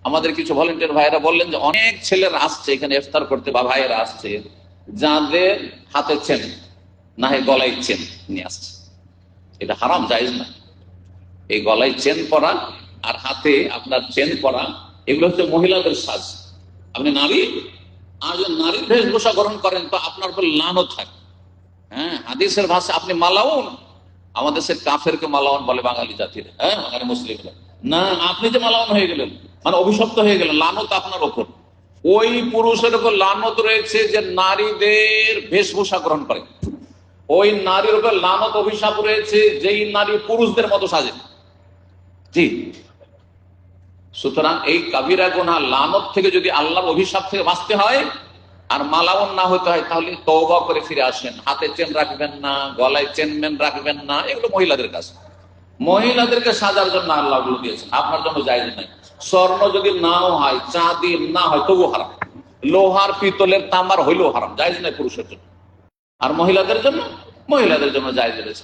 আমাদের কিছু ভলেন্টিয়ার ভাইয়েরা বললেন যে অনেক ছেলেরা আসছে এখানে ইফতার করতে বা ভাইয়েরা আসছে যাদের হাতে চেন না হয় গলায় চেন নিয়ে আসছে। এটা হারাম, জায়েজ না। এই গলায় চেন পরা আর হাতে আপনার চেন পরা এগুলো হচ্ছে মহিলাদের সাজ। আপনি নারী আর যদি নারীর বেশভূষা গ্রহণ করেন তো আপনার উপর লানত থাকে। হ্যাঁ, হাদিসের ভাষা আপনি মালাউন, আমাদের সে কাফেরকে মালাউন বলে বাঙালি জাতির, হ্যাঁ বাঙালি মুসলিমরা। না, আপনি যে মালাউন হয়ে গেলেন মানে অভিশপ্ত হয়ে গেলেন, লানত আপনার ওপর। ওই পুরুষের উপর লানত রয়েছে যে নারীদের বেশভূষা গ্রহণ করে, ওই নারীর উপর লানত অভিশাপ রয়েছে যেই নারী পুরুষদের মতো সাজে। জি, সুতরাং এই কাবিরা গুনাহ লানত থেকে যদি আল্লাহর অভিশাপ থেকে বাঁচতে হয় আর মালাউন না হতে হয় তাহলে তওবা করে ফিরে আসেন। হাতে চেন রাখবেন না, গলায় চেনমেন রাখবেন না, এগুলো মহিলাদের কাজ। মহিলাদেরকে সাজার জন্য আল্লাহ ওগুলো দিয়েছেন, আপনার জন্য জায়েজ নাই। স্বর্ণ যদি নাও হয়, চাঁদি না হয় তবু হারাম। লোহার পিতলের তামার হইলেও হারাম, জায়েজ নাই পুরুষের জন্য। আর মহিলাদের জন্য জায়েজ রয়েছে।